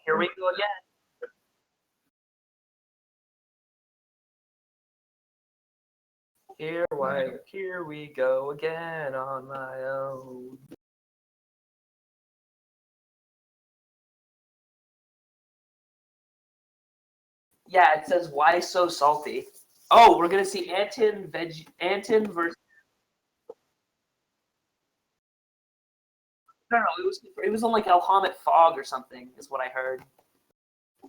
Here we go again. Here we go again on my own. Yeah, it says why so salty. Oh, we're gonna see Anton versus. No, no, it was on like Elhamet Fog or something, is what I heard.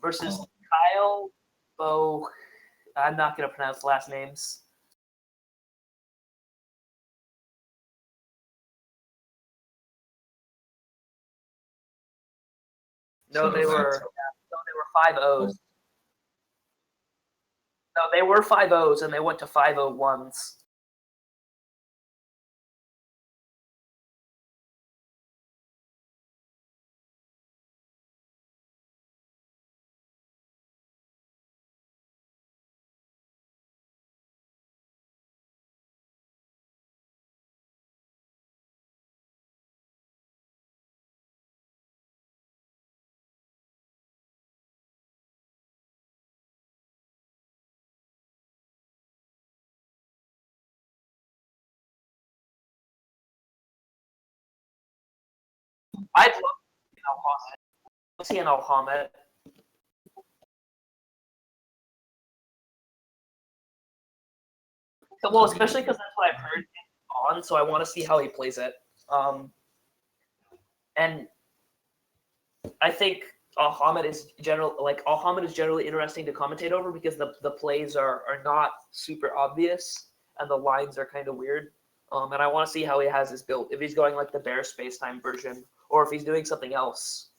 Versus Kyle Bo. I'm not gonna pronounce last names. No, they were 5-0s. No, they were 5-0s and they went to 5-0-1s. I'd love to see an Elhamet. Well, especially because that's what I've heard on, so I want to see how he plays it. And I think Alhamid is generally interesting to commentate over because the plays are not super obvious and the lines are kind of weird. And I want to see how he has his build. If he's going like the Bear Space Time version, or if he's doing something else.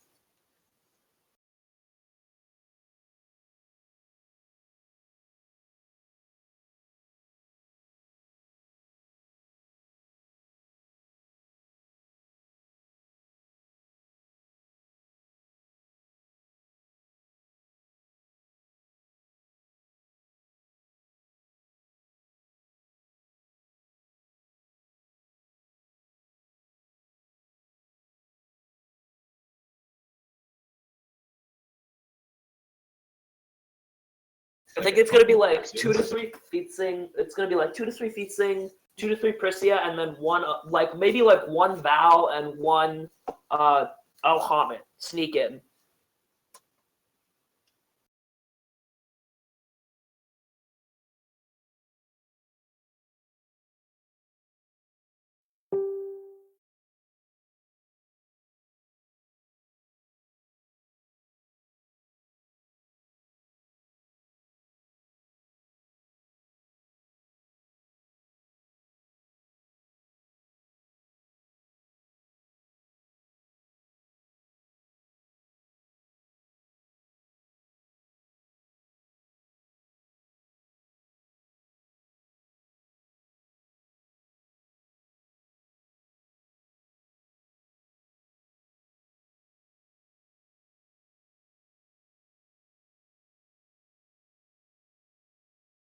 I think it's gonna be like 2 to 3 feet sing. It's gonna be like 2 to 3 feet sing, 2 to 3 Priscia, and then one like maybe like one Val and one Alhamid sneak in.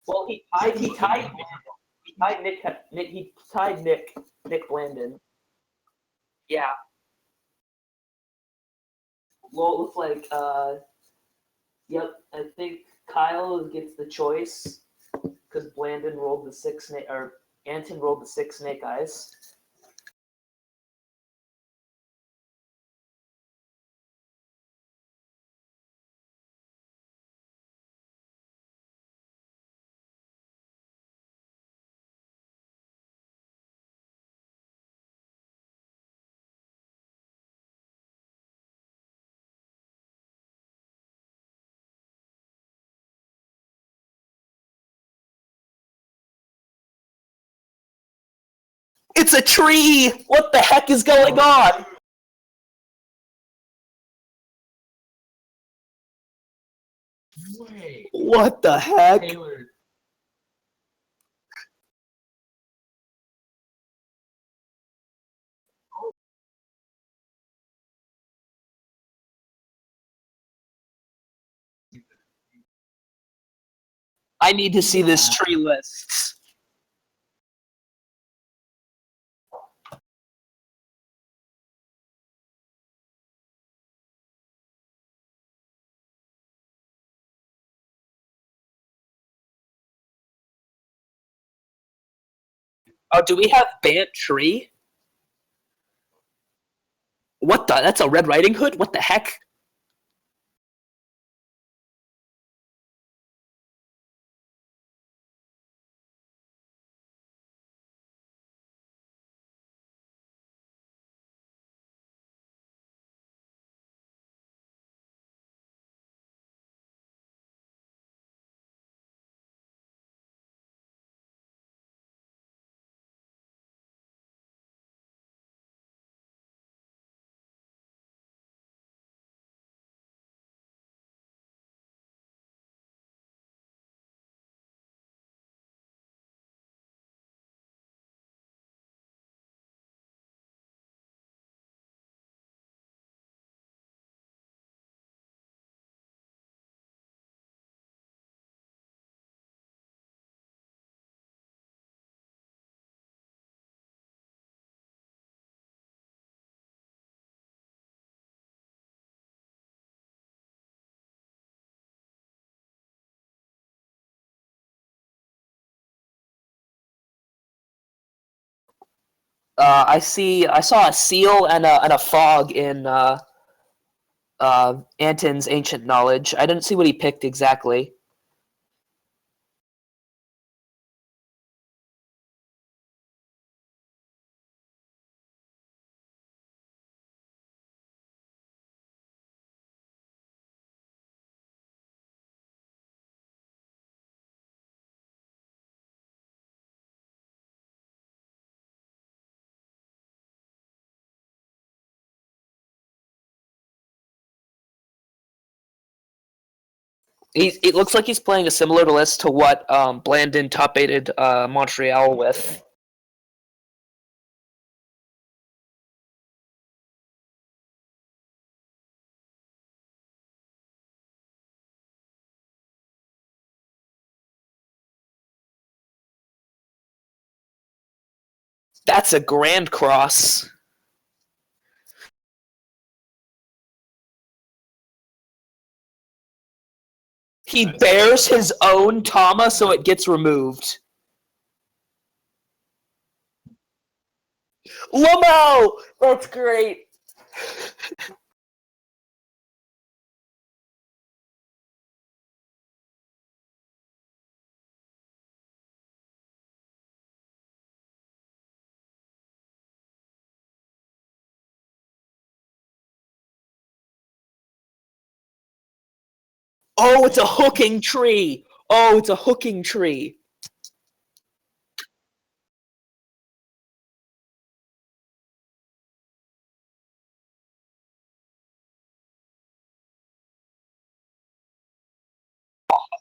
Well, he tied Nick Blandon. Yeah. Well, it looks like yep. I think Kyle gets the choice because Blandon rolled the six snake or Anton rolled the six snake eyes. It's a tree! What the heck is going on? What the heck? Taylor. I need to see this tree list. Oh, do we have Bant Tree? What the? That's a Red Riding Hood? What the heck? I see. I saw a seal and a fog in Anton's ancient knowledge. I didn't see what he picked exactly. It looks like he's playing a similar list to what Blandon top eighted Montreal with. That's a Grand Cross. He bears his own Tama, so it gets removed. Lamo! That's great. Oh, it's a hooking tree. Oh, it's a hooking tree.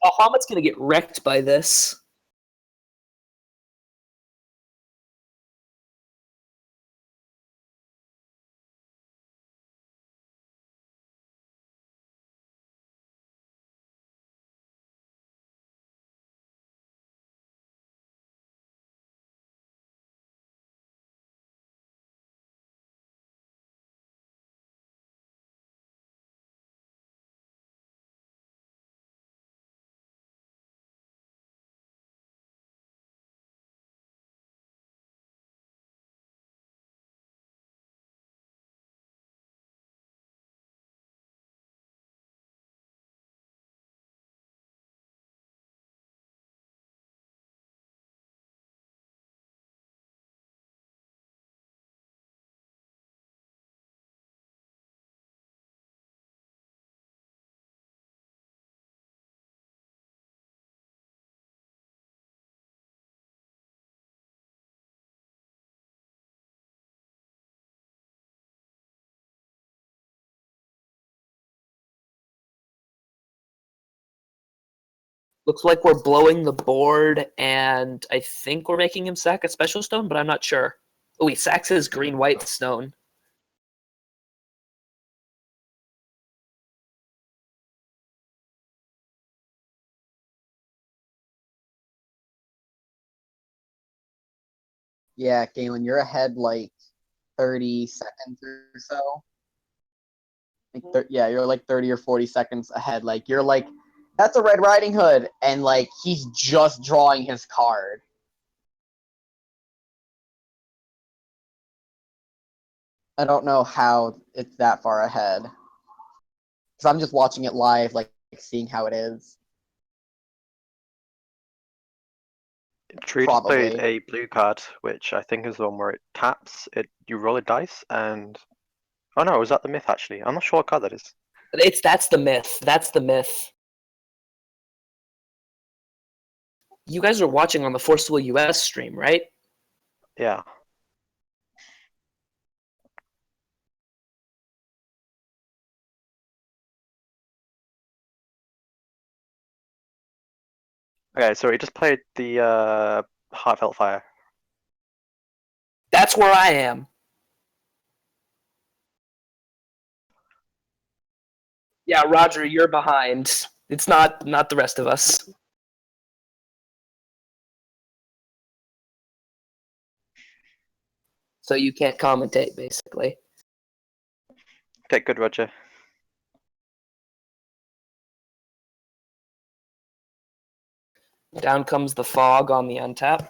Bahamut's gonna get wrecked by this. Looks like we're blowing the board, and I think we're making him sack a special stone, but I'm not sure. Oh, he sacks his green-white stone. Yeah, Galen, you're ahead like 30 seconds or so. Yeah, you're like 30 or 40 seconds ahead. Like you're like, that's a Red Riding Hood, and like he's just drawing his card. I don't know how it's that far ahead because I'm just watching it live, like seeing how it is. Tree just played Probably. a blue card, which I think is the one where it taps, you roll a dice, and oh no, was that the myth actually? I'm not sure what card that is. That's the myth. That's the myth. You guys are watching on the Forceful US stream, right? Yeah. Okay, so he just played the Heartfelt Fire. That's where I am. Yeah, Roger, you're behind. It's not the rest of us. So you can't commentate, basically. Okay, good, Roger. Down comes the fog on the untap.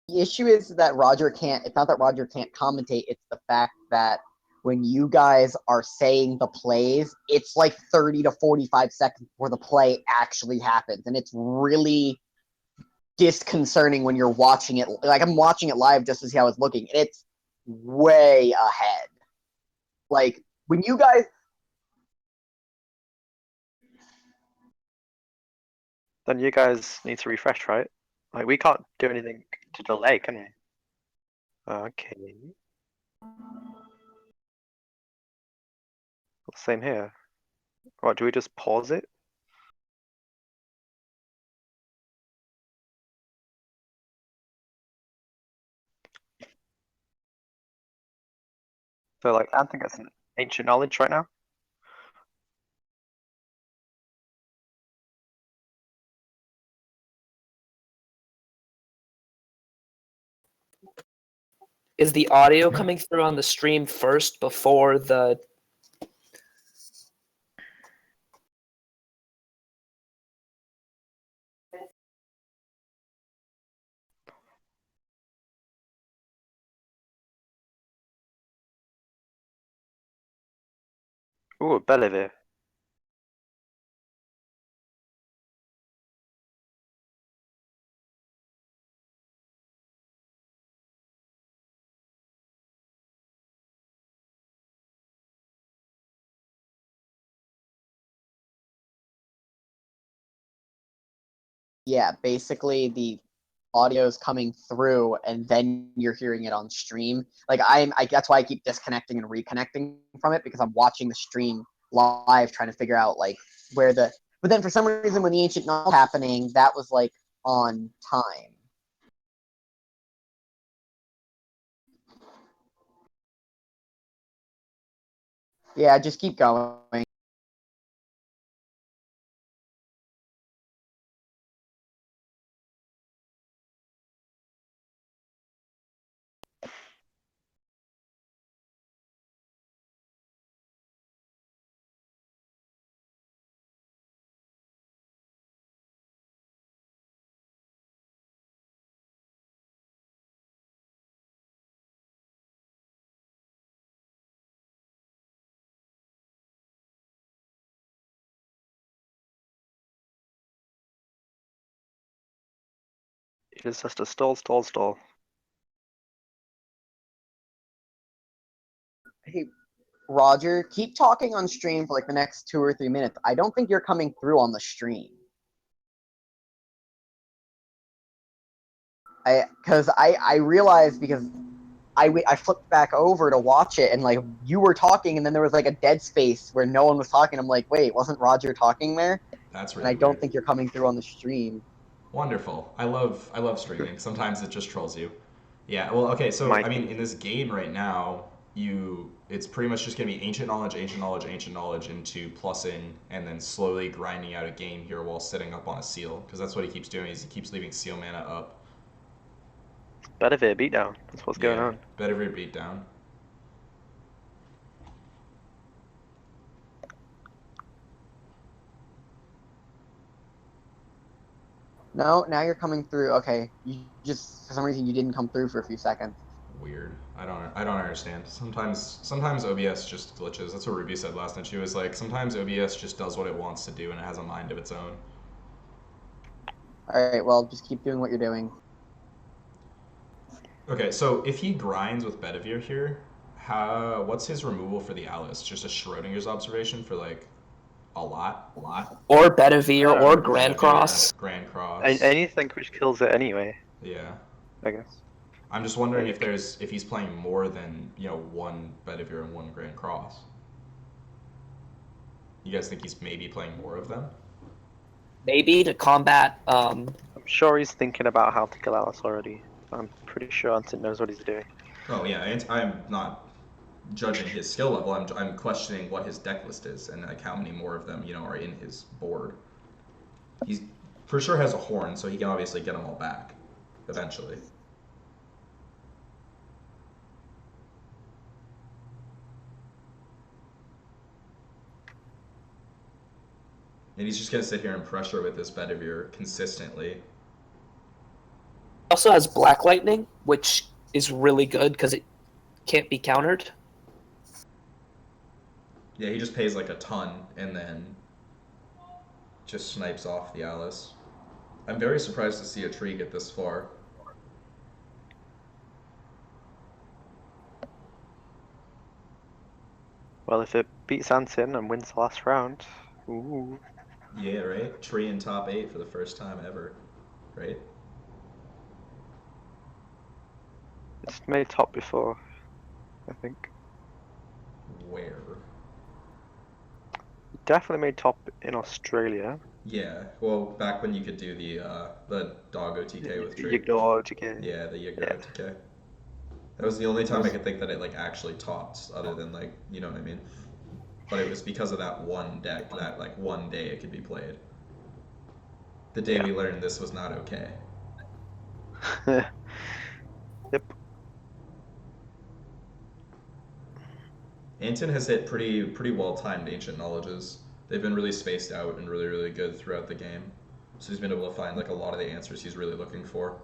The issue is that Roger can't. It's not that Roger can't commentate. It's the fact that when you guys are saying the plays, it's like 30 to 45 seconds before the play actually happens, and it's really disconcerting when you're watching it. Like I'm watching it live just to see how it's looking, and it's way ahead. Like when you guys, Then you guys need to refresh, right? Like we can't do anything to delay, can we? Okay. Same here. Right, do we just pause it? So like Anthony gets an ancient knowledge right now. Is the audio coming through on the stream first before the... Ooh, Bellevue. yeah, basically the audio is coming through, and then you're hearing it on stream. Like that's why I keep disconnecting and reconnecting from it because I'm watching the stream live, trying to figure out like where the. But then for some reason, when the ancient knowledge was happening, that was like on time. Yeah, just keep going. It is just a stall, stall, stall. Hey, Roger, keep talking on stream for like the next 2 or 3 minutes. I don't think you're coming through on the stream. I realized because I flipped back over to watch it and like you were talking and then there was like a dead space where no one was talking. I'm like, wait, wasn't Roger talking there? That's And I really don't weird. think you're coming through on the stream. Wonderful. I love streaming. Sometimes it just trolls you. Yeah. Well, okay. So I Might mean, be. in this game right now, it's pretty much just going to be ancient knowledge, ancient knowledge, ancient knowledge into plussing, and then slowly grinding out a game here while sitting up on a seal, because that's what he keeps doing. Is he keeps leaving seal mana up. Bedivere beatdown. That's what's going on. Bedivere beatdown. No, now you're coming through. Okay, you just for some reason you didn't come through for a few seconds. Weird. I don't understand. Sometimes OBS just glitches. That's what Ruby said last night. She was like, sometimes OBS just does what it wants to do and it has a mind of its own. All right, well, just keep doing what you're doing. Okay, so if he grinds with Bedivere here, what's his removal for the Alice? Just a Schrodinger's observation for like a lot? Or Bedivere, or Bedivere, Grand Cross. Grand Cross. Anything which kills it anyway, Yeah. I guess. I'm just wondering if he's playing more than, one Bedivere and one Grand Cross. You guys think he's maybe playing more of them? Maybe to combat. I'm sure he's thinking about how to kill Alice already. I'm pretty sure Anton knows what he's doing. Oh yeah, I'm not judging his skill level. I'm questioning what his deck list is and like how many more of them are in his board. He's for sure has a horn, so he can obviously get them all back eventually. And he's just gonna sit here and pressure with this Bedivere consistently. Also has Black Lightning, which is really good because it can't be countered. Yeah, he just pays like a ton and then just snipes off the Alice. I'm very surprised to see a tree get this far. Well, if it beats Anton and wins the last round, ooh. Yeah, right? Tree in top 8 for the first time ever, right? It's made top before, I think. Where? Definitely made top in Australia. Yeah, well, back when you could do the dog OTK with tree. Yigdor OTK. Yeah, the Yigdor OTK. That was the only time I could think that it like actually topped, other than like, you know what I mean? But it was because of that one deck, that like one day it could be played. The day we learned this was not okay. Yep. Anton has hit pretty well timed ancient knowledges. They've been really spaced out and really, really good throughout the game. So he's been able to find like a lot of the answers he's really looking for.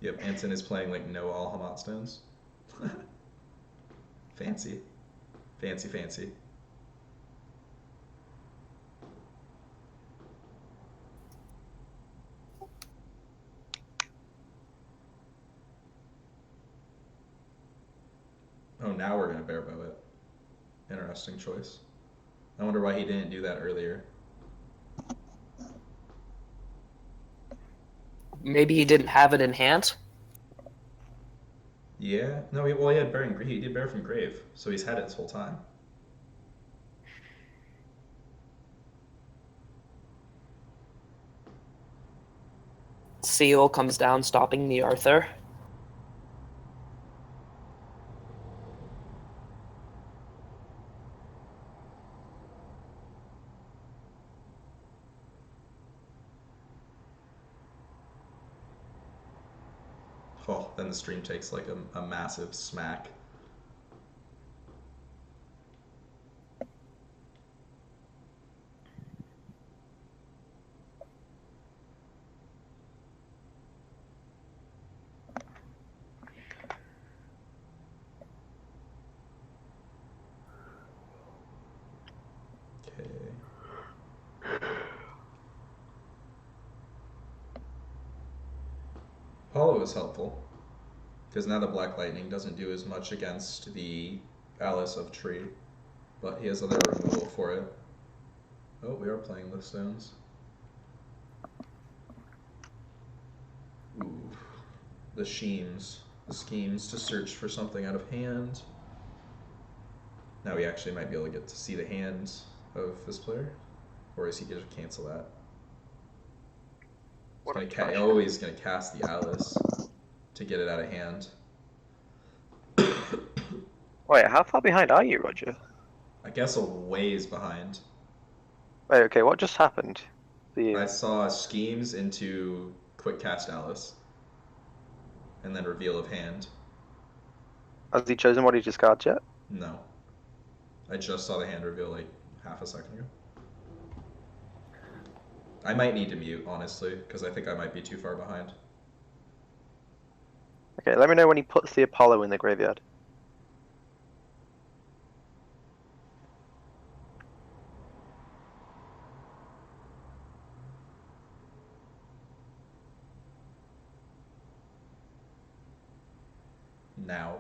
Yep, Anton is playing like no Alhamat stones. Fancy. Fancy, fancy. Oh, now we're gonna barebow it. Interesting choice. I wonder why he didn't do that earlier. Maybe he didn't have it in hand. Yeah, no, he had bear he did bear from grave, so he's had it this whole time. Seal comes down, stopping the Arthur. Oh, then the stream takes like a massive smack. Hollow is helpful, because now the Black Lightning doesn't do as much against the Alice of Tree, but he has other removal for it. Oh, we are playing with stones. Ooh, the schemes to search for something out of hand. Now we actually might be able to get to see the hand of this player, or is he going to cancel that? What a He's trash. always gonna cast the Alice to get it out of hand. Wait, how far behind are you, Roger? I guess a ways behind. Wait, okay, what just happened? I saw schemes into quick cast Alice, and then reveal of hand. Has he chosen what he discards yet? No, I just saw the hand reveal like half a second ago. I might need to mute, honestly, because I think I might be too far behind. Okay, let me know when he puts the Apollo in the graveyard. Now.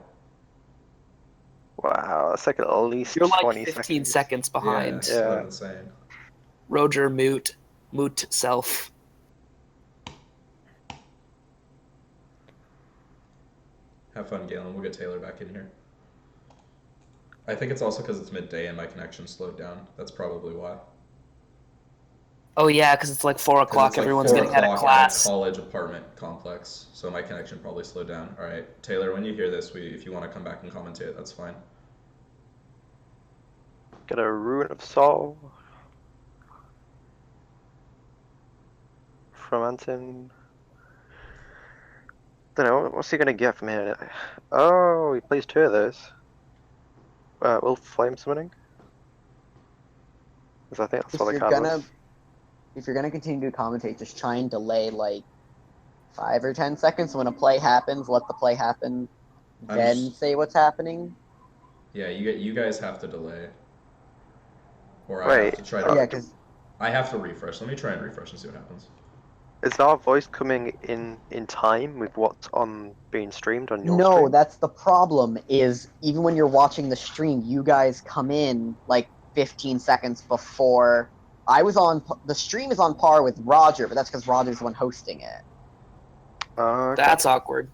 Wow, that's like at least You're like 20 15 seconds. seconds Yeah, behind. that's what I've been saying. Roger Moot self. Have fun, Galen. We'll get Taylor back in here. I think it's also because it's midday and my connection slowed down. That's probably why. Oh yeah, because it's like 4 'Cause o'clock. it's like Everyone's 4 getting out of o'clock class. at a college apartment complex, so my connection probably slowed down. All right, Taylor, when you hear this, if you want to come back and commentate, that's fine. Get a Ruin of Soul from Anton. Don't know, what's he gonna get from here? Oh, he plays 2 of those. Will Flame Summoning? Because I think that's If what the you're card was. gonna continue to commentate, just try and delay like 5 or 10 seconds. So when a play happens, let the play happen, I'm then just- say what's happening. Yeah, you guys have to delay, or I have Wait, to try Oh, yeah, to. because I have to refresh. Let me try and refresh and see what happens. is our voice coming in time with what's on being streamed on your no, stream? that's the problem. Is even when you're watching the stream, you guys come in like 15 seconds before. I was on the stream is on par with Roger, but that's because Roger's the one hosting it. Okay. That's awkward.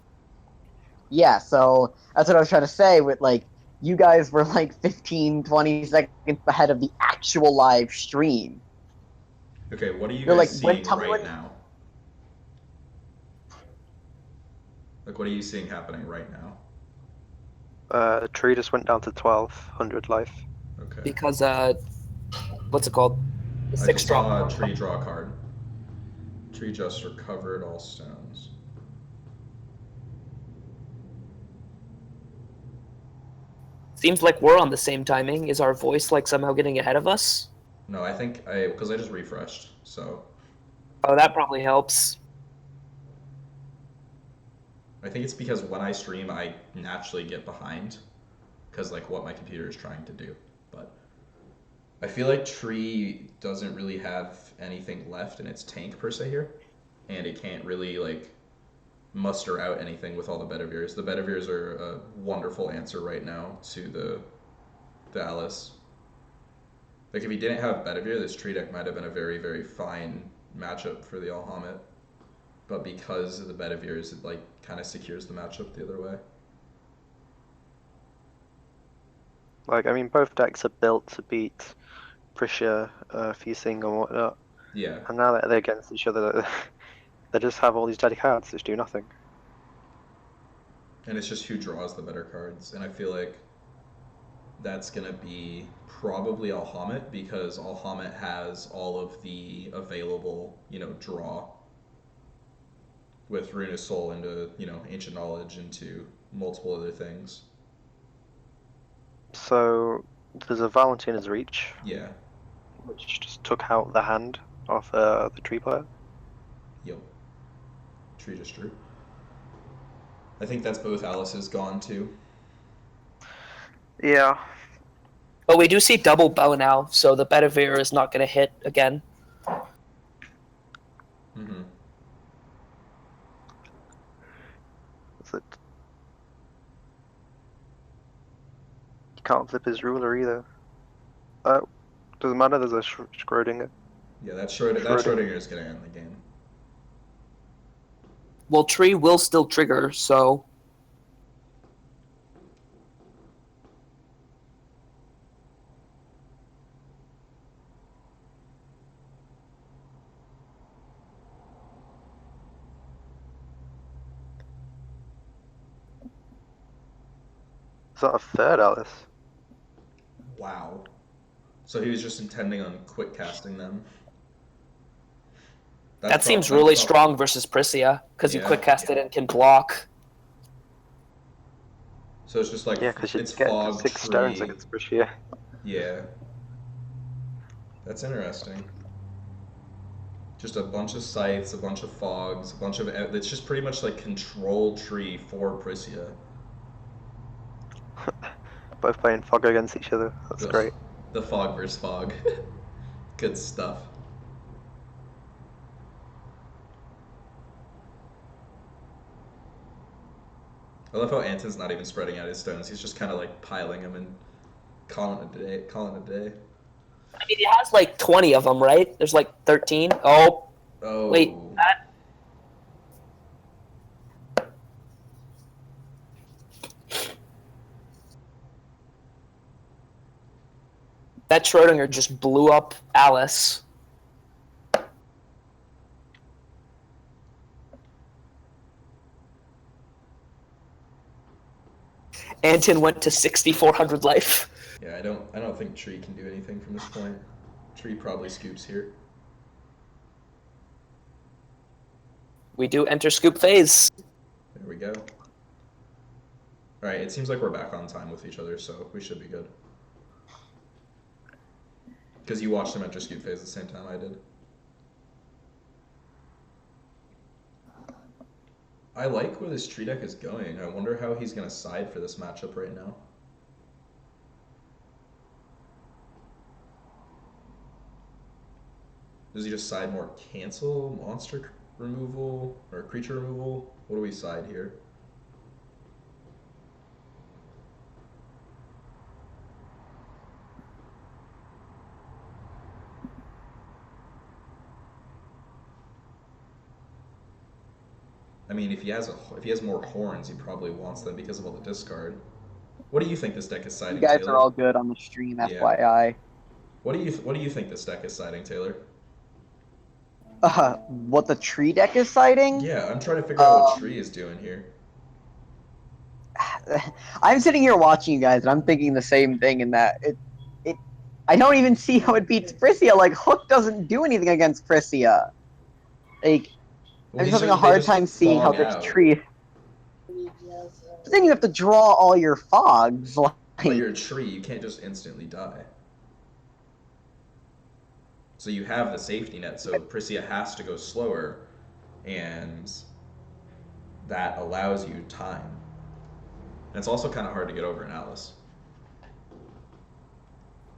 Yeah, so that's what I was trying to say with like you guys were like 15, 20 seconds ahead of the actual live stream. Okay, what are you You're guys like, when seeing tell me right when now? Like, what are you seeing happening right now? Tree just went down to 1200 life. Okay. Because what's it called? The I 6 just drop. saw a tree draw a card. Tree just recovered all stones. Seems like we're on the same timing. Is our voice like somehow getting ahead of us? No, because I just refreshed, so Oh, that probably helps. I think it's because when I stream, I naturally get behind, because like what my computer is trying to do. But I feel like Tree doesn't really have anything left in its tank per se here, and it can't really like muster out anything with all the Betavirs. The Betavirs are a wonderful answer right now to the Alice. Like if he didn't have Bedivere, this tree deck might have been a very, very fine matchup for the Alhamet. But because of the Bedivirs, it like kind of secures the matchup the other way. Like, I mean, both decks are built to beat Prisha, Feasting, and whatnot. Yeah. And now that they're against each other, they just have all these dead cards which do nothing. And it's just who draws the better cards. And I feel like that's going to be probably Alhamet because Alhamet has all of the available, draw with Runa's Soul into, Ancient Knowledge into multiple other things. So there's a Valentina's Reach, Yeah. which just took out the hand of the tree player. Yep. Tree just drew. I think that's both Alice's gone too. Yeah. But we do see double bow now, so the Bedivere is not going to hit again. Mm-hmm. Is it? You can't flip his ruler either. Doesn't matter. There's a Schrodinger. Yeah, that Schrodinger is going to end the game. Well, Tree will still trigger, so Is that a third Alice? Wow. So he was just intending on quick casting them. That seems really strong versus Prisia, because you Yeah. quick cast it and can block. So it's just like Yeah, because it's you'd get fog, 6 stones tree. against Brishia. Yeah. That's interesting. Just a bunch of scythes, a bunch of fogs, a bunch of... It's just pretty much like control tree for Prisia. Both playing fog against each other. That's Ugh. great. The fog versus fog. Good stuff. I love how Anton's not even spreading out his stones. He's just kind of like piling them and calling it a day. I mean, he has like 20 of them, right? There's like 13. Oh, Oh. wait. That Schrodinger just blew up Alice. Anton went to 6,400 life. Yeah, I don't think Tree can do anything from this point. Tree probably scoops here. We do enter scoop phase. There we go. Alright, it seems like we're back on time with each other, so we should be good. Because you watched him enter scoop phase at the same time I did. I like where this tree deck is going. I wonder how he's going to side for this matchup right now. Does he just side more cancel, monster removal, or creature removal? What do we side here? I mean, if he has more horns, he probably wants them because of all the discard. What do you think this deck is siding, You guys Taylor? are all good on the stream, Yeah. FYI. What do you think this deck is siding, Taylor? What the tree deck is citing? Yeah, I'm trying to figure out what Tree is doing here. I'm sitting here watching you guys, and I'm thinking the same thing. In that I don't even see how it beats Prisia. Like Hook doesn't do anything against Prisia. Like Well, I'm he's just having a they hard just time seeing how fog this out. tree. But then you have to draw all your fogs. Like, But you're a tree, you can't just instantly die. So you have the safety net, so Prisia has to go slower, and that allows you time. And it's also kind of hard to get over in Alice.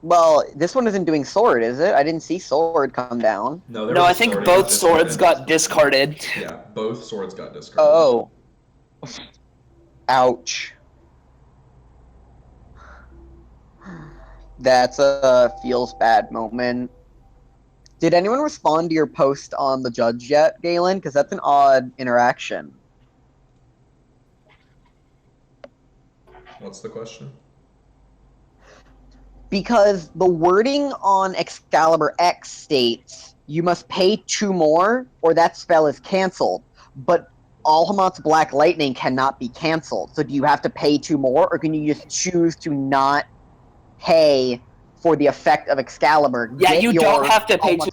well, this one isn't doing sword, is it? I didn't see sword come down. No, there No, was I a think sword, it both was swords got discarded. discarded. Yeah, both swords got discarded. Oh. Ouch. That's a feels bad moment. Did anyone respond to your post on the judge yet, Galen? Because that's an odd interaction. What's the question? Because the wording on Excalibur X states you must pay 2 more or that spell is canceled. But Alhamat's Black Lightning cannot be canceled. So do you have to pay 2 more, or can you just choose to not pay for the effect of Excalibur? Yeah, you don't have to pay Alhamat's-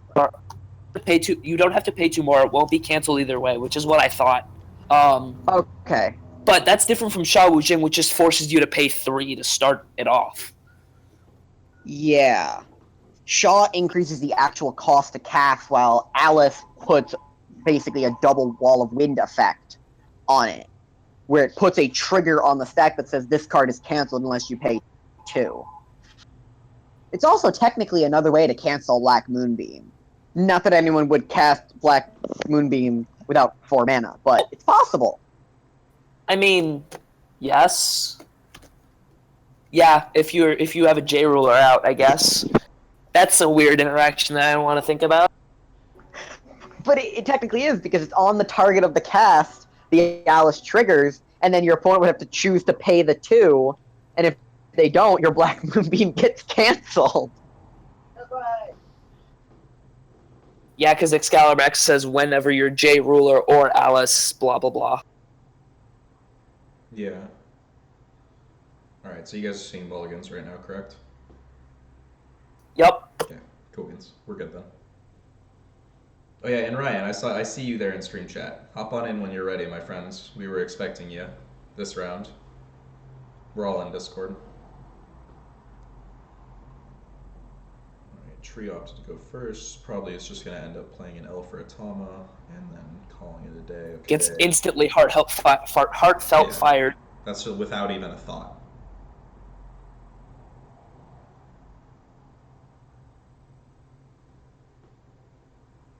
2 more. You don't have to pay 2 more. It won't be canceled either way, which is what I thought. Okay. But that's different from Sha Wu Jing, which just forces you to pay 3 to start it off. Yeah. Shaw increases the actual cost to cast, while Alice puts basically a double wall of wind effect on it, where it puts a trigger on the stack that says this card is canceled unless you pay 2. It's also technically another way to cancel Black Moonbeam. Not that anyone would cast Black Moonbeam without 4 mana, but it's possible. I mean, yes. Yeah, if you have a J ruler out, I guess. That's a weird interaction that I don't want to think about. But it technically is, because it's on the target of the cast, the Alice triggers, and then your opponent would have to choose to pay the 2, and if they don't, your Black Moonbeam gets canceled. Yeah, because Excalibur X says whenever you're J ruler or Alice, blah blah blah. Yeah. All right, so you guys are seeing mulligans right now, correct? Yep. Okay, cool beans. We're good then. Oh yeah, and Ryan, I see you there in stream chat. Hop on in when you're ready, my friends. We were expecting you this round. We're all in Discord. Alright, Tree opted to go first. Probably is just gonna end up playing an L for Atama and then calling it a day. Okay. Gets instantly heartfelt Yeah. fired. That's just without even a thought.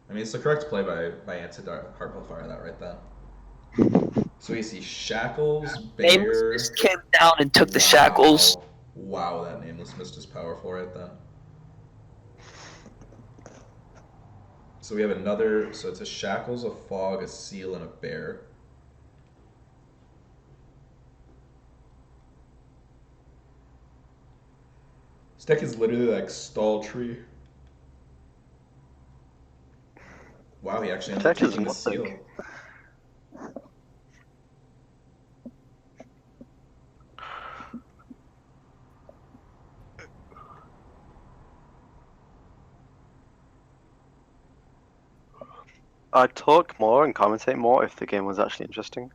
I mean, it's the correct play by Ant to heartfelt fire that right then. So we see Shackles, Bear. Nameless came down and took the shackles. Wow, that Nameless missed his powerful right then. So we have another, so it's a Shackles, a Fog, a Seal, and a Bear. This deck is literally like Stall Tree. Wow, he actually ends up taking the Seal. I'd talk more and commentate more if the game was actually interesting.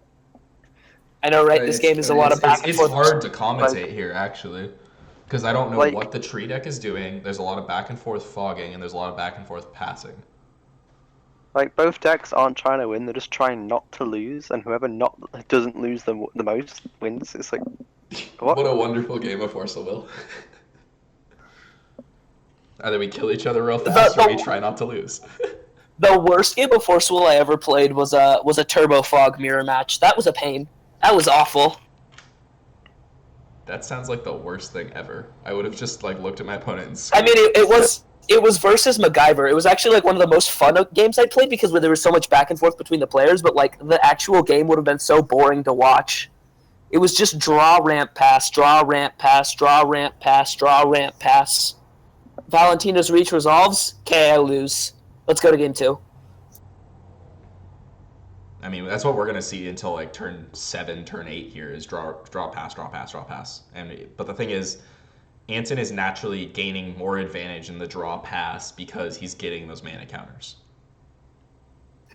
I know, right? This game is a lot of back and It's forth. hard to commentate here, actually. Because I don't know Like- what the tree deck is doing. There's a lot of back and forth fogging, and there's a lot of back and forth passing. Like, both decks aren't trying to win, they're just trying not to lose, and whoever doesn't lose the most wins. It's like, what? What a wonderful game of Force of Will. Either we kill each other real fast, or we try not to lose. The worst game of Force Will I ever played was a Turbo Fog mirror match. That was a pain. That was awful. That sounds like the worst thing ever. I would have just like looked at my opponent and I mean, it was versus MacGyver. It was actually like one of the most fun games I played because there was so much back and forth between the players. But like the actual game would have been so boring to watch. It was just draw, ramp, pass, draw, ramp, pass, draw, ramp, pass, draw, ramp, pass. Valentina's reach resolves. Okay, I lose. Let's go to game 2. I mean, that's what we're gonna see until like turn 7, turn 8 here is draw, pass, draw, pass, draw, pass. But the thing is, Anton is naturally gaining more advantage in the draw pass because he's getting those mana counters.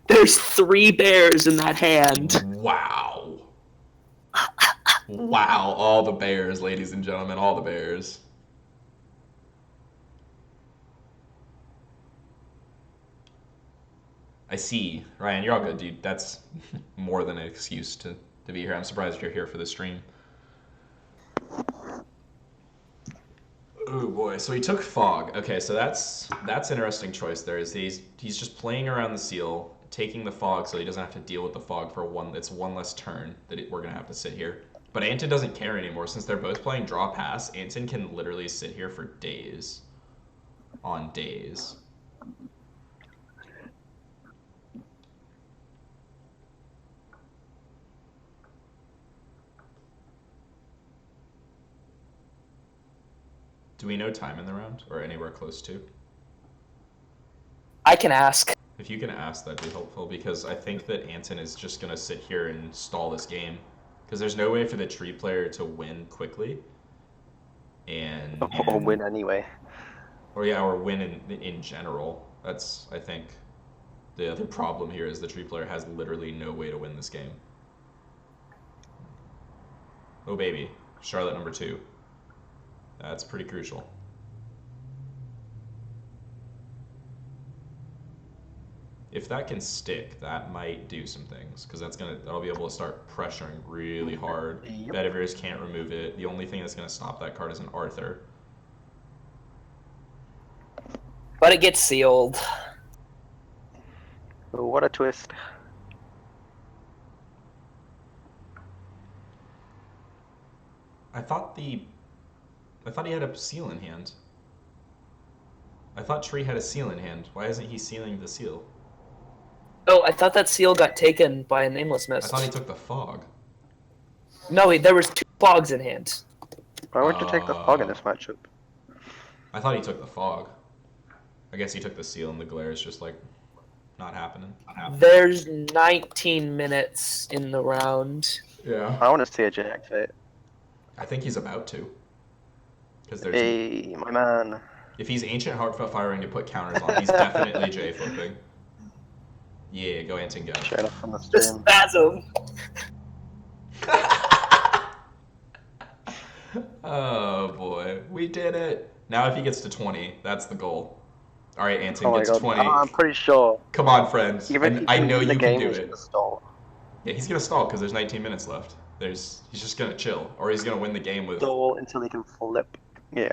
There's 3 bears in that hand. Wow. Wow, all the bears, ladies and gentlemen, all the bears. I see. Ryan, you're all good, dude. That's more than an excuse to be here. I'm surprised you're here for the stream. Oh boy, so he took Fog. Okay, so that's interesting choice there. Is he's just playing around the seal, taking the Fog so he doesn't have to deal with the Fog for it's one less turn that we're gonna have to sit here. But Anton doesn't care anymore since they're both playing draw pass. Anton can literally sit here for days on days. Do we know time in the round or anywhere close to? I can ask. If you can ask, that'd be helpful because I think that Anton is just going to sit here and stall this game because there's no way for the tree player to win quickly. Or win anyway. Or win in general. That's, I think, the other problem here is the tree player has literally no way to win this game. Oh baby, Charlotte number 2. That's pretty crucial. If that can stick, that might do some things because that'll be able to start pressuring really hard. Yep. Bedivers can't remove it. The only thing that's gonna stop that card is an Arthur. But it gets sealed. Oh, what a twist. I thought he had a seal in hand. I thought Tree had a seal in hand. Why isn't he sealing the seal? Oh, I thought that seal got taken by a Nameless I Mist. thought he took the Fog. No, there was 2 fogs in hand. Why would you take the Fog in this matchup? I thought he took the Fog. I guess he took the seal and the glare is just like not happening. There's 19 minutes in the round. Yeah. I want to see a J activate. I think he's about to. Because there's Hey, my man. if he's Ancient Heartfelt Firing to put counters on, he's definitely J flipping. Yeah, go Anton, go. Straight up from the The stream. spasm. Oh boy, we did it. Now if he gets to 20, that's the goal. All right, Anton, Oh my get to god. 20. I'm pretty sure. Come on, friends. Even if I he know win the you can game, do he's it. gonna stall. Yeah, he's gonna stall because there's 19 minutes left. He's just gonna chill, or he's gonna win the game with. Stall until he can flip. Yeah.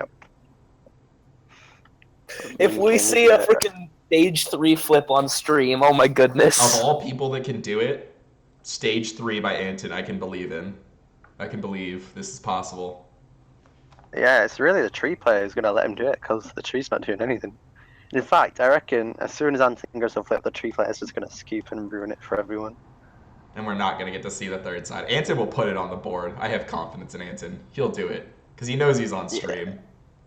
If we see a freaking stage 3 flip on stream, oh my goodness. Of all people that can do it, stage 3 by Anton, I can believe in. I can believe this is possible. Yeah, it's really the tree player who's gonna let him do it because the tree's not doing anything. In fact, I reckon as soon as Anton goes to flip, the tree player is just gonna scoop and ruin it for everyone. And we're not gonna get to see the third side. Anton will put it on the board. I have confidence in Anton. He'll do it because he knows he's on stream. Yeah.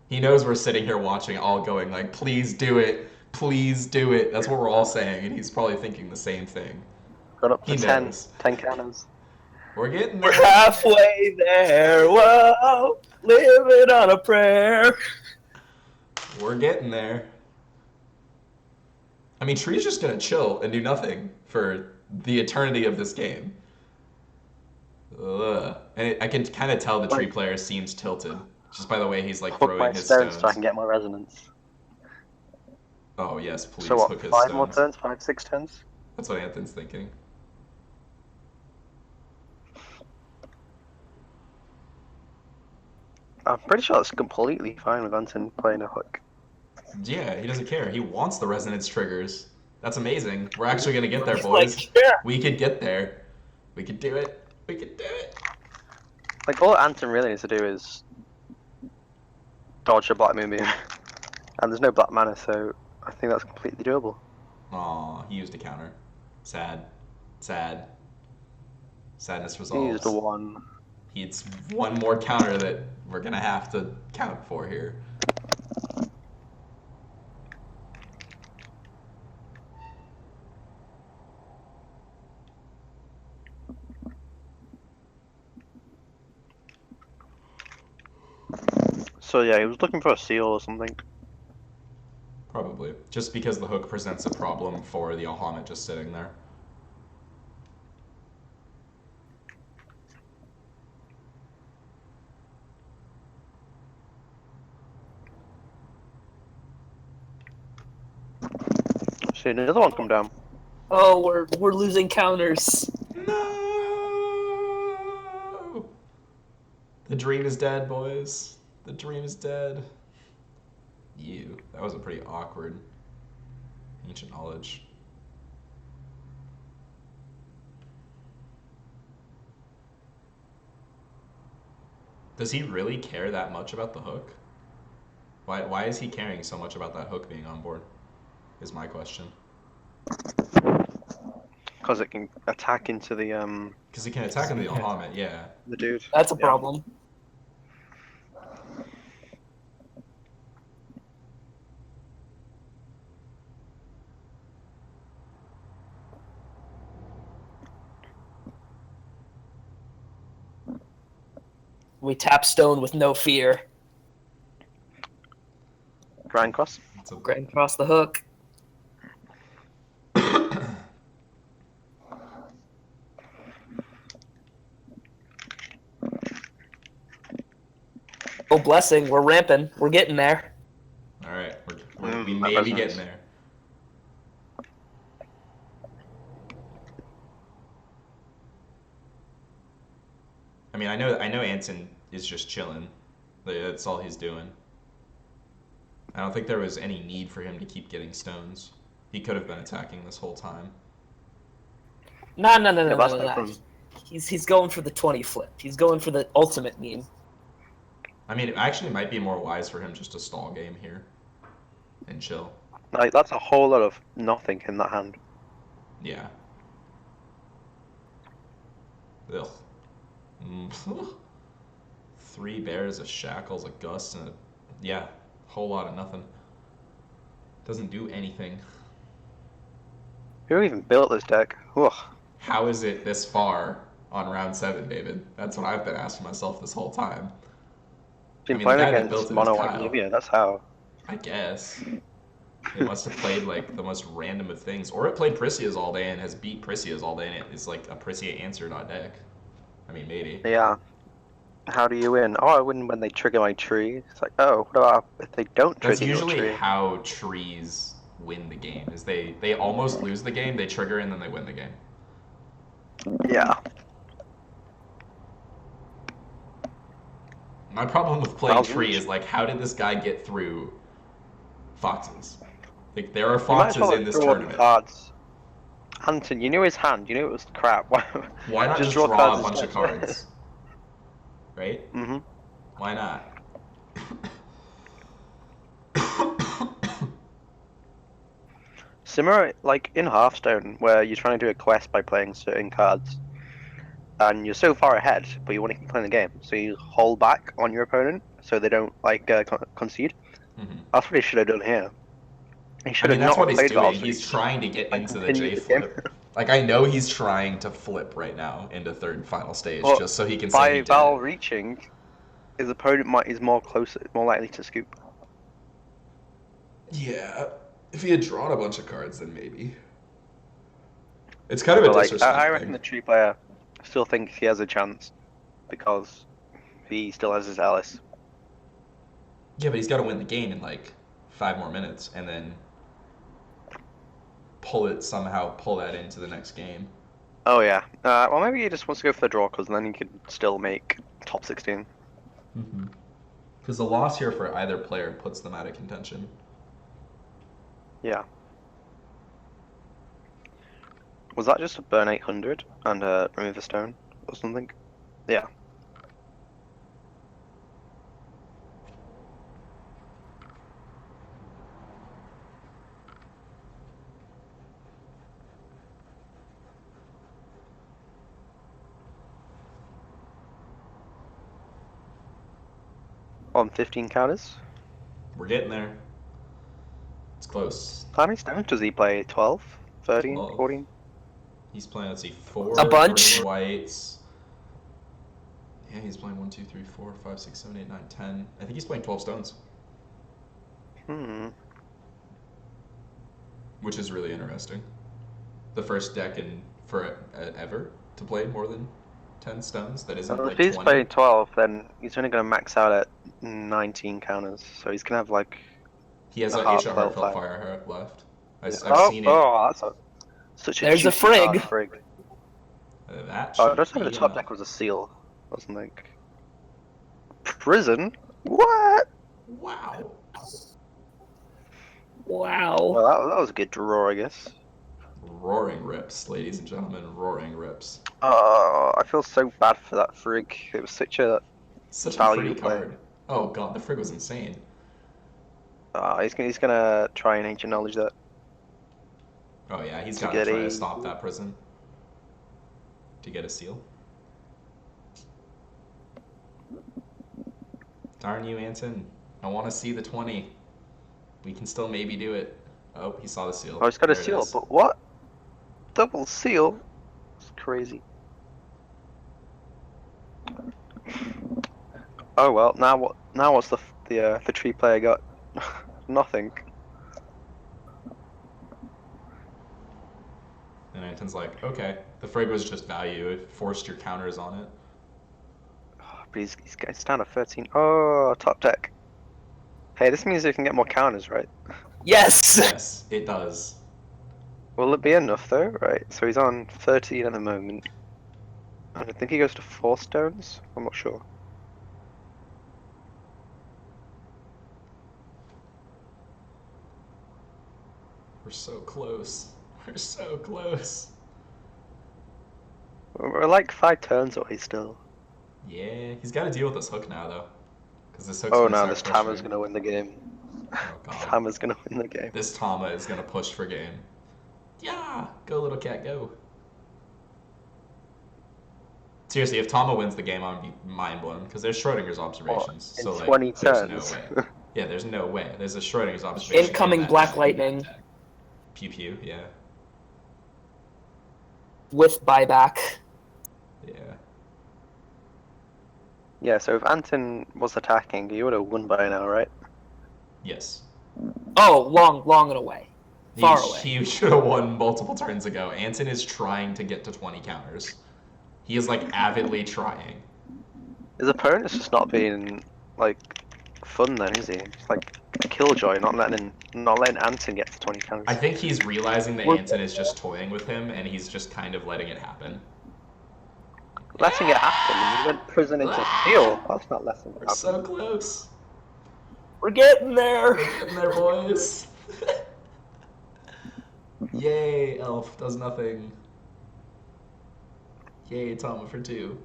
He knows we're sitting here watching, all going like, "Please do it, please do it." That's what we're all saying, and he's probably thinking the same thing. Got up to He 10 knows. cannons. We're getting there. We're halfway there. Whoa, living on a prayer. We're getting there. I mean, Tree's just gonna chill and do nothing for the eternity of this game. Ugh. And I can kind of tell the Tree player seems tilted just by the way he's like throwing his stones. So I can get more resonance. Oh yes, please so what, hook his 5 stones. more turns? 5, 6 turns? That's what Anthon's thinking. I'm pretty sure it's completely fine with Anton playing a hook. Yeah, he doesn't care. He wants the resonance triggers. That's amazing. We're actually gonna get there, He's boys. like, yeah. We could get there. We could do it. We could do it. Like, all Anton really needs to do is dodge a black moonbeam. And there's no black mana, so I think that's completely doable. Aw, he used a counter. Sad. Sad. Sadness resolves. He used the one. It's one more counter that we're gonna have to count for here. So yeah, he was looking for a seal or something. Probably. Just because the hook presents a problem for the Alhamet just sitting there. See another one come down. Oh, we're losing counters. No! The dream is dead, boys. The dream is dead. You. That was a pretty awkward ancient knowledge. Does he really care that much about the hook? Why is he caring so much about that hook being on board? Is my question. Because it can attack into the Because he can attack into the Alhamet, yeah. the dude. That's a problem. We tap stone with no fear. Grand cross. Grand cross the hook. Oh, blessing. We're ramping. We're getting there. All right. We may be getting there. I mean, I know Anson is just chilling. That's all he's doing. I don't think there was any need for him to keep getting stones. He could have been attacking this whole time. No. He's going for the 20 flip. He's going for the ultimate meme. I mean, it actually might be more wise for him just to stall game here and chill. Like, that's a whole lot of nothing in that hand. Yeah. Ugh. 3 bears, a shackles, a gust, and a whole lot of nothing. Doesn't do anything. Who even built this deck? Ugh. How is it this far? on round 7, David? That's what I've been asking myself this whole time. Been I mean, the playing guy that built against it is Mono Kyle. Olivia, that's how. I guess. It must have played like the most random of things. Or it played Prisias all day and has beat Prisias all day and it is like a Prisia answer dot deck. I mean, maybe. Yeah. How do you win? Oh, I win when they trigger my tree. It's like, oh, what about if they don't That's trigger your usually tree? how trees win the game. Is they almost lose the game, they trigger and then they win the game. Yeah. My problem with playing How's tree Reach? is like, how did this guy get through foxes? Like there are You might as foxes well in this draw the tournament. cards. Hunting, you knew his hand. You knew it was crap. Why not just draw draw cards a bunch of instead. cards? Right? Mm-hmm. Why not? Similar, like in Hearthstone, where you're trying to do a quest by playing certain cards, and you're so far ahead, but you want to keep playing the game, so you hold back on your opponent so they don't like concede. Mhm. That's what he should have done here. He I should mean, have that's not what he's played doing. Valkyrie He's trying to get and into the continued J the game. flip. Like, I know he's trying to flip right now into third and final stage Well, just so he can say by he did Val it. reaching, his opponent is more likely to scoop. Yeah. If he had drawn a bunch of cards, then maybe. It's kind of a But like, disrespect I reckon thing. the tree player still thinks he has a chance because he still has his Alice. Yeah, but he's got to win the game in like 5 more minutes and then pull that into the next game. Oh yeah. Well, maybe he just wants to go for the draw because then he could still make top 16. Because the loss here for either player puts them out of contention. Yeah. Was that just a burn 800 and remove a stone or something? Yeah. On 15 counters. We're getting there. It's close. How many stones does he play? 12? 13? 12. 14? He's playing, let's see, 4 A bunch. green whites. Yeah, he's playing 1, 2, 3, 4, 5, 6, 7, 8, 9, 10. I think he's playing 12 stones. Which is really interesting. The first deck in ever to play more than 10 stones. That isn't Well, like if he's 20. playing 12, then he's only going to max out at 19 counters. So he's going to have like. He has a a half Aisha level Heartfelt fire. Fire left. I've Oh, seen it. oh, that's such a There's a juicy card, frig. That Oh, should just having be the top enough. deck was a seal. Wasn't like. Prison? What? Wow. Wow. Well, that was a good draw, I guess. Roaring rips, ladies and gentlemen. Roaring rips. Oh, I feel so bad for that frig. It was such a Such a value pretty play. card. Oh god, the frig was insane. He's gonna try and ancient knowledge that. Oh yeah, he's To got to get try a- to stop that prison. To get a seal. Darn you, Anton. I want to see the 20. We can still maybe do it. Oh, he saw the seal. Oh, he's got a There it seal, is. but what? Double seal? It's crazy. Oh well, now what? Now what's the tree player got? Nothing. And Anton's like, okay, the frig was just value. It forced your counters on it. But he's down to 13. Oh, top deck. Hey, this means we can get more counters, right? Yes. Yes, it does. Will it be enough though? Right. So he's on 13 at the moment. And I think he goes to 4 stones. I'm not sure. We're so close. We're so close. We're like 5 turns away still. Yeah, he's got to deal with this hook now, though. Because this hook's Oh going to no, start this pushing Tama's him. gonna win the game. Oh god. Tama's gonna win the game. This Tama is going to push for game. Yeah! Go, little cat, go. Seriously, if Tama wins the game, I'm going to be mind blown. Because there's Schrodinger's observations. In so, like, 20 there's turns. no way. Yeah, there's no way. There's a Schrodinger's observation. Incoming in that Black deck. Lightning Pew pew, yeah. with buyback. Yeah. Yeah, so if Anton was attacking, he would have won by now, right? Yes. Oh, long and away. Far away. He should have won multiple turns ago. Anton is trying to get to 20 counters. He is like avidly trying. His opponent's just not being like fun then, is he? It's like Killjoy, not letting Anton get to 20 counters. I think he's realizing that We're- Anton is just toying with him, and he's just kind of letting it happen. Letting it happen. He went prison into steel. That's not letting it We're happen. so close. We're getting there. We're getting there, boys. Yay, Elf does nothing. Yay, Tama for 2.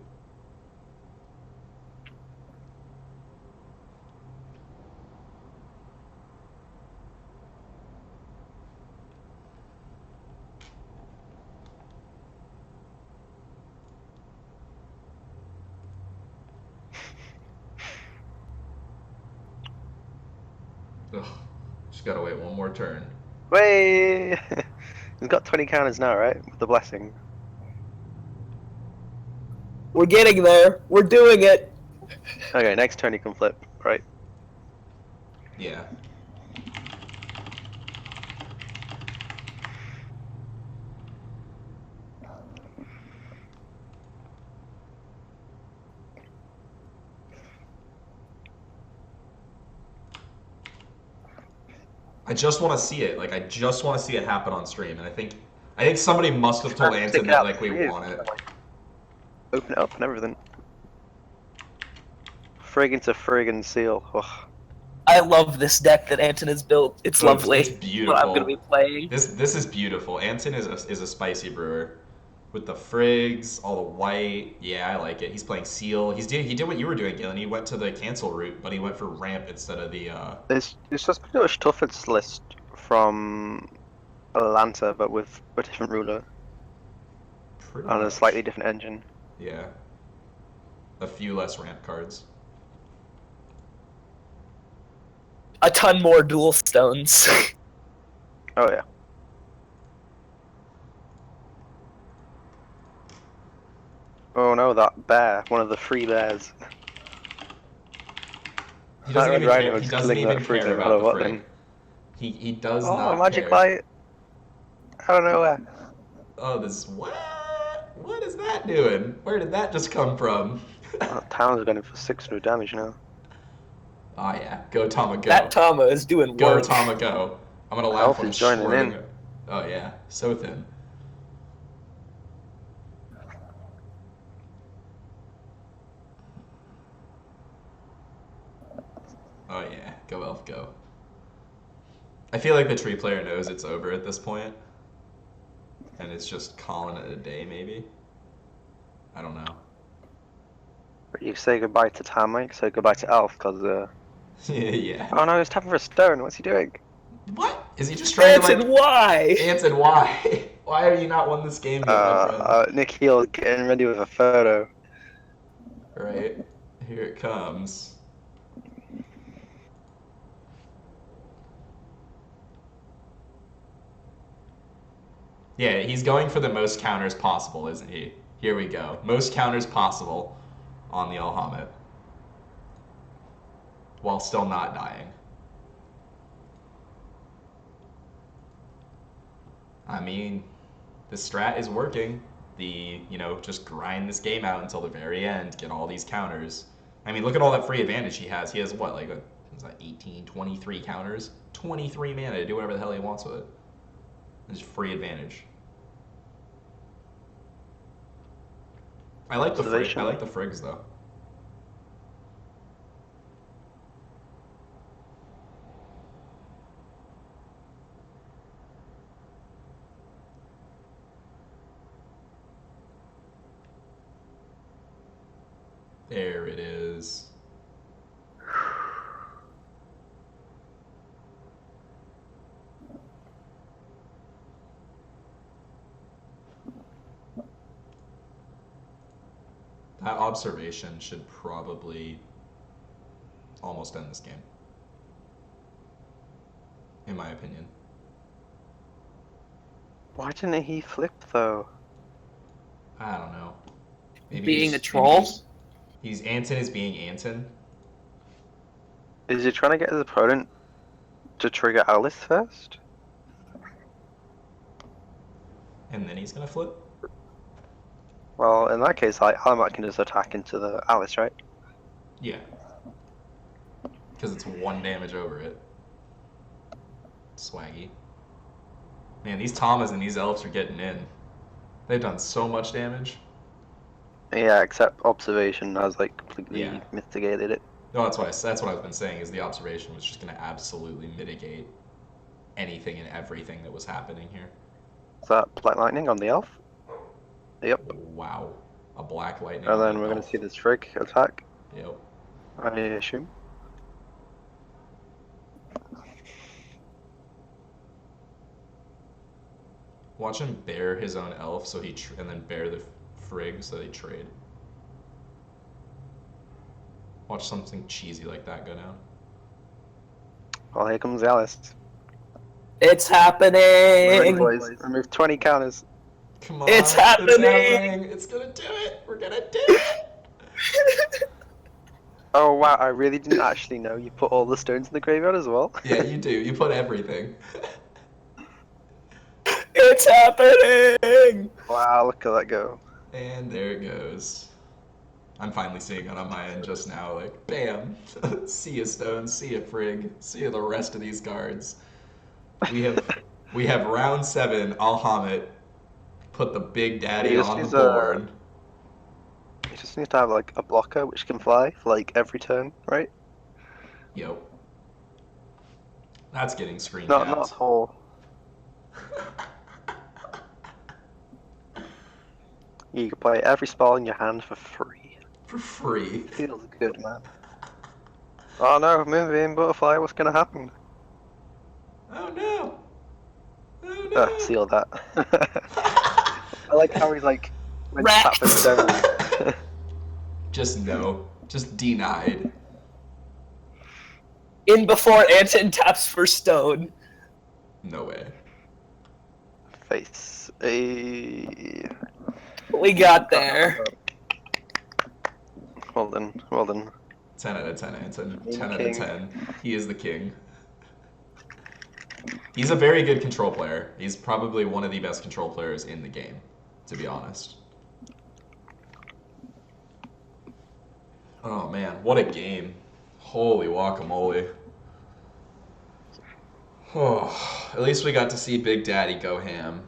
Ugh, just gotta wait one more turn. Way. He's got 20 counters now, right? With the blessing. We're getting there. We're doing it. Okay, next turn he can flip, right? Yeah. I just want to see it. Like, I just want to see it happen on stream. And I think somebody must have told Anton that, like, we want it. Open it up and everything. Friggin' to friggin' seal. Ugh. I love this deck that Anton has built. It's lovely. It's beautiful. What I'm gonna be playing. This is beautiful. Anton is a spicy brewer. With the frigs, all the white. Yeah, I like it. He's playing seal. He did what you were doing, Gillen. He went to the cancel route, but he went for ramp instead of the It's just pretty much toughest list from Atlanta, but with a different ruler pretty and a much. slightly different engine. Yeah. A few less ramp cards. A ton more dual stones. Oh yeah. Oh no, that bear, one of the 3 bears. He doesn't That even Rhino care. He just doesn't killing even that frig care no matter about the what frig. then. He does Oh, not magic care. light! I don't know where. Oh, this what? What is that doing? Where did that just come from? That town's going for 600 damage now. Oh yeah, go Tama, go. That Tama is doing Go work. Tama, go. I'm gonna laugh Health when is joining Schwarber in. Oh yeah, so thin. Oh yeah, go Elf, go. I feel like the tree player knows it's over at this point, and it's just calling it a day, maybe. I don't know. But you say goodbye to Tam, Mike, say goodbye to Elf, because, Yeah. Oh no, he's tapping for a stone, what's he doing? What? Is he just trying to Anton, like... why? Anton, why? Why have you not won this game yet, my friend? Nick Heel getting ready with a photo. Right, here it comes. Yeah, he's going for the most counters possible, isn't he? Here we go. Most counters possible on the Alhamid. While still not dying. I mean, the strat is working. Just grind this game out until the very end, get all these counters. I mean, look at all that free advantage he has. He has what, like, is that 18, 23 counters? 23 mana to do whatever the hell he wants with it. It's free advantage. I like the frigs though. There it is. That observation should probably almost end this game. In my opinion. Why didn't he flip though? I don't know. Maybe Being he's- a troll? Anton is being Anton. Is he trying to get his opponent to trigger Alice first? And then he's gonna flip? Well, in that case, Alamat can just attack into the Alice, right? Yeah. Because it's 1 damage over it. Swaggy. Man, these Tamas and these elves are getting in. They've done so much damage. Yeah, except observation has like completely Yeah. mitigated it. No, that's what I've been saying is the observation was just gonna absolutely mitigate anything and everything that was happening here. Is that Black Lightning on the elf? Yep. Wow. A black lightning. And on then the we're going elf. to see this Frigg attack, Yep. I assume. Watch him bear his own elf, so and then bear the Frigg, so they trade. Watch something cheesy like that go down. Well, here comes Alice. It's Ready, happening. boys. Remove 20 counters. Come on. It's happening! It's gonna do it. We're gonna do it. Oh wow, I really didn't actually know you put all the stones in the graveyard as well. Yeah, you do. You put everything. It's happening! Wow, look at that go. And there it goes. I'm finally seeing it on my end just now. Like, bam. See ya, Stones. See ya, Frigg. See ya, the rest of these cards. We have round 7. Alhamit put the Big Daddy He just on the needs board. You just need to have like a blocker which can fly for like every turn, right? Yep. That's getting screen Not capped. whole. You can play every spell in your hand for free. For free. Feels good, man. Oh no, Moonbeam Butterfly, what's gonna happen? Oh no. Oh no. Seal that. I like how he's like, when Rat. tap for stone. Just no. Just denied. In before Anton taps for stone. No way. Face. We got there. Well done, well done. 10 out of 10, Anton. King. 10 out of 10. He is the king. He's a very good control player. He's probably one of the best control players in the game, to be honest. Oh man, what a game. Holy guacamole. Oh, at least we got to see Big Daddy go ham.